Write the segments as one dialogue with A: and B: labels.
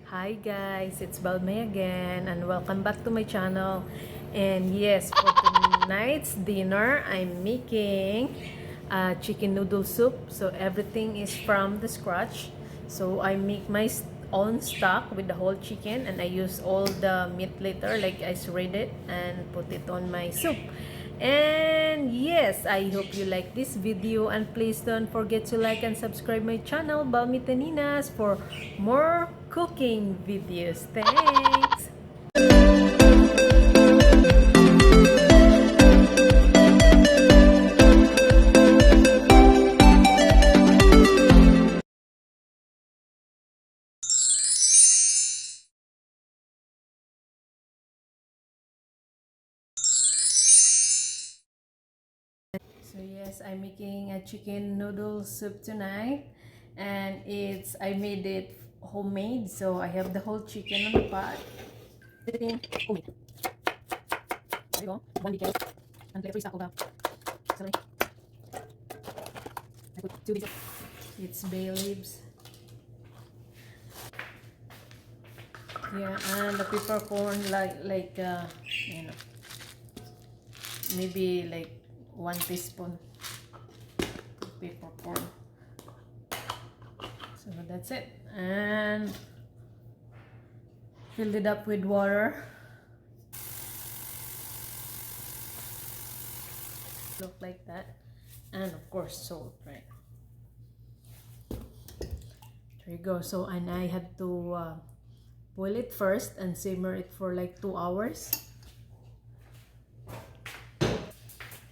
A: Hi guys, it's Balmay again and welcome back to my channel. And yes, for tonight's dinner, I'm making chicken noodle soup. So everything is from the scratch. So I make my own stock with the whole chicken and I use all the meat later, like I shred it and put it on my soup. And yes, I hope you like this video and please don't forget to like and subscribe my channel Balmitaninas for more cooking videos. Thanks! So yes, I'm making a chicken noodle soup tonight and I made it homemade, so I have the whole chicken on the pot. Homemade. There you go. One big carrot and like 3 sack of celery. I put 2 bits of it's bay leaves. Yeah, and the peppercorn you know, maybe like 1 teaspoon peppercorn. So that's it. And filled it up with water. Look like that. And of course salt, right? There you go. So and I had to boil it first and simmer it for like 2 hours.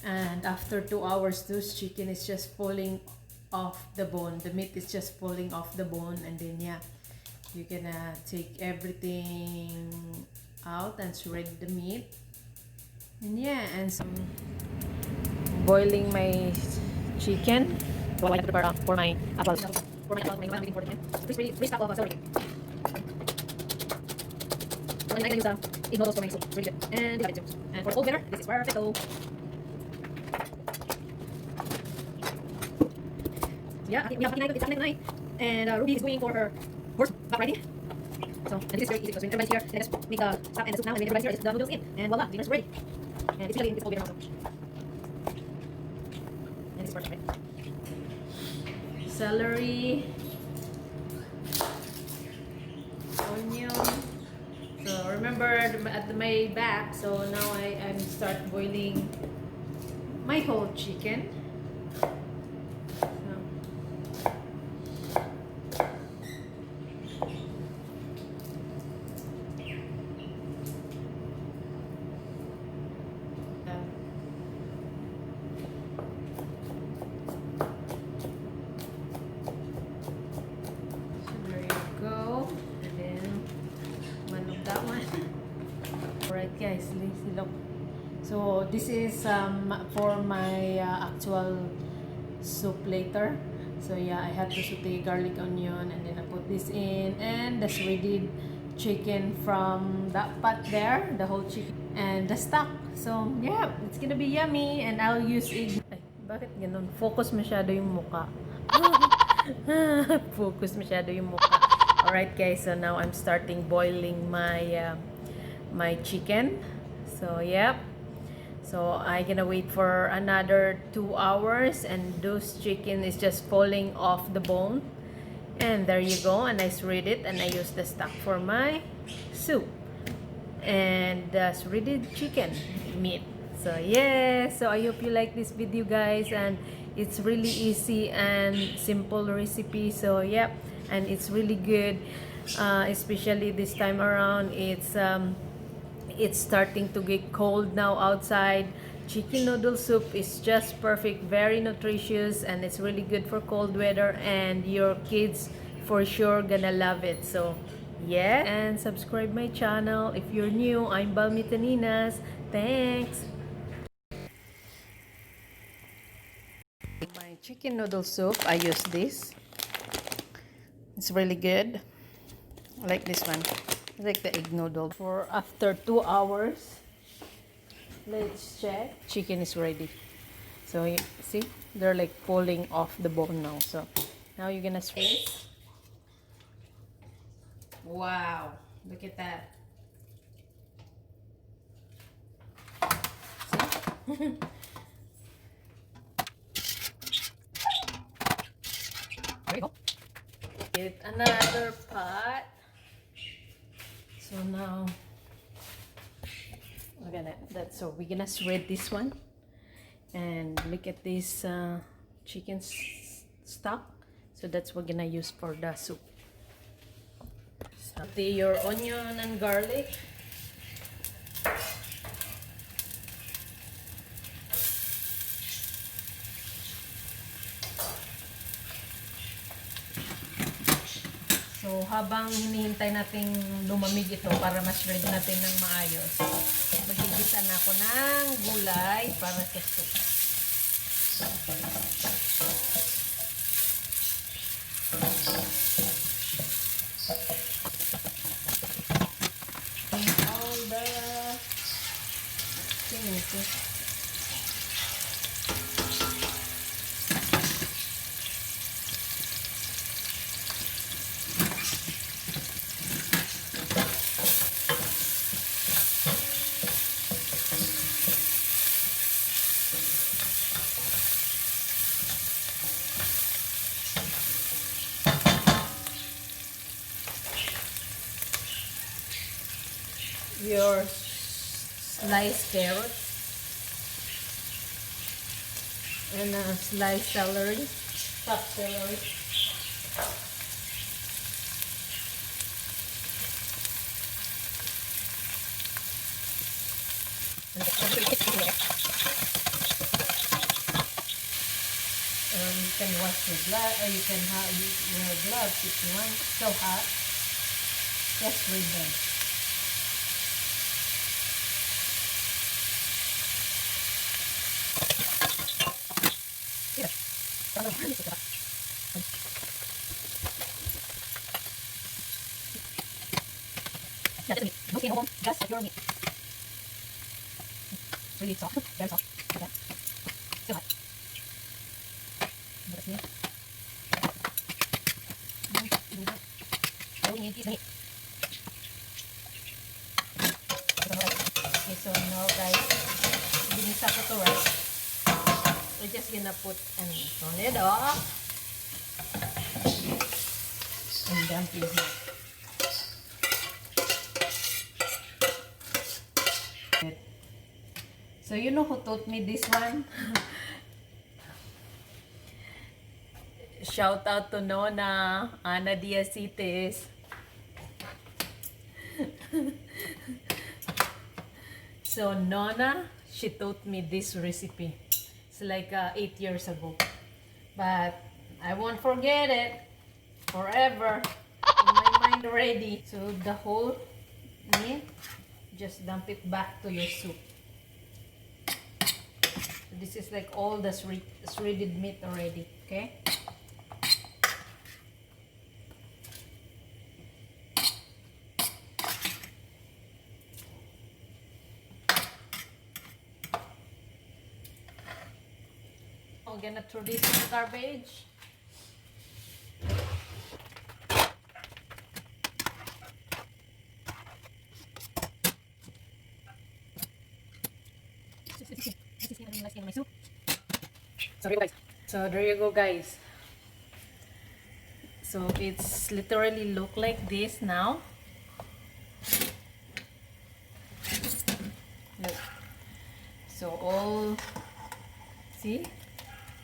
A: And after 2 hours, this chicken is just falling off the bone. The meat is just falling off the bone, and then yeah, you're gonna take everything out and shred the meat. And yeah, and some boiling my chicken. So I have to prepare for my apple. For my apple, I'm waiting for the chicken. Please stop off, sorry. So I'm gonna use egg noodles for my soup. Really good. And divide it too. And for the cold weather, this is perfect. Yeah, we have It's happening tonight. And Ruby is going for her horseback riding. So, and this is very easy because when everybody's here, then just make the stock and the soup now, and when everybody's here, just the noodles in. And voila, dinner's ready. And it's usually it's all better also. And this is perfect, right? Celery, onion. So remember at my back, so now I'm start boiling my whole chicken. Alright guys, look. So this is for my actual soup later. So yeah, I have to saute garlic, onion, and then I put this in, and the shredded chicken from that pot there, the whole chicken, and the stock. So yeah, it's gonna be yummy, and I'll use egg. Ay, bakit ganun? Focus masyado yung muka. Focus masyado yung muka. Alright guys, so now I'm starting boiling my chicken. So yep, so I'm gonna wait for another 2 hours, and those chicken is just falling off the bone. And there you go, and I shred it and I use the stock for my soup and the shredded chicken meat. So yeah, so I hope you like this video guys, and it's really easy and simple recipe. So yep, and it's really good, especially this time around. It's starting to get cold now outside. Chicken noodle soup is just perfect, very nutritious, and it's really good for cold weather, and your kids for sure gonna love it. So yeah, and subscribe my channel if you're new. I'm Balmitaninas. Thanks. My chicken noodle soup, I use this. It's really good. I like this one. I like the egg noodle. For after 2 hours, let's check. Chicken is ready. So you see, they're like pulling off the bone now. So now you're gonna squeeze. Wow, look at that. See? There you go. Get another pot. So now we're gonna shred this one, and look at this chicken stock. So that's what we're gonna use for the soup. Saute your onion and garlic. So, habang hinihintay natin lumamig ito para mas ready natin ng maayos, magigisa na ako ng gulay para sa soup. And all the things. Your sliced carrots and sliced celery, chopped celery. You can wash your gloves, or you can wear gloves if you want. So hot, just read them. That's the meat. No skin, no bone, just pure meat. It's really soft, very soft. Okay. Still hot. That's meat. All we need is the meat. Okay, so now guys, binisa ko to, right? We're just gonna put and turn it off. And dump it here. So you know who taught me this one? Shout out to Nona, Ana Diacites. So Nona, she taught me this recipe. It's like 8 years ago. But I won't forget it forever. In my mind already. So the whole meat, just dump it back to your soup. So this is like all the shredded meat already. Okay? I'm gonna throw this in the garbage. So there you go guys. So it's literally look like this now. Look. So all, see?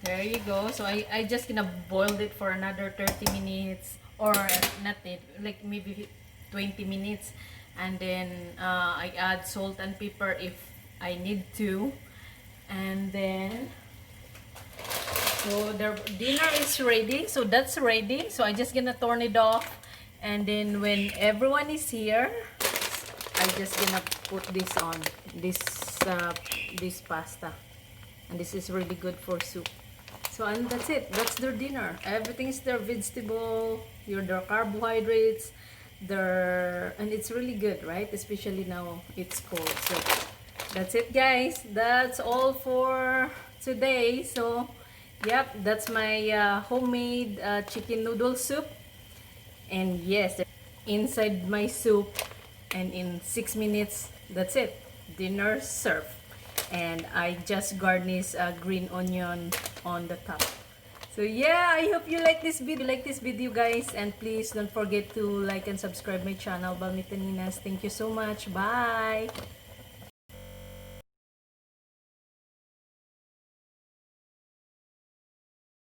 A: There you go. So I just gonna boil it for another 30 minutes, or not it, like maybe 20 minutes, and then I add salt and pepper if I need to, and then so the dinner is ready. So that's ready. So I just gonna turn it off, and then when everyone is here, I just gonna put this on this pasta, and this is really good for soup. So and that's it. That's their dinner. Everything is their vegetable, their carbohydrates, and it's really good, right? Especially now it's cold. So that's it, guys. That's all for today. So yep, that's my homemade chicken noodle soup. And yes, inside my soup, and in 6 minutes, that's it. Dinner served. And I just garnish a green onion on the top. So yeah, I hope you like this video, guys, and please don't forget to like and subscribe my channel, Balmitaninas. Thank you so much. Bye.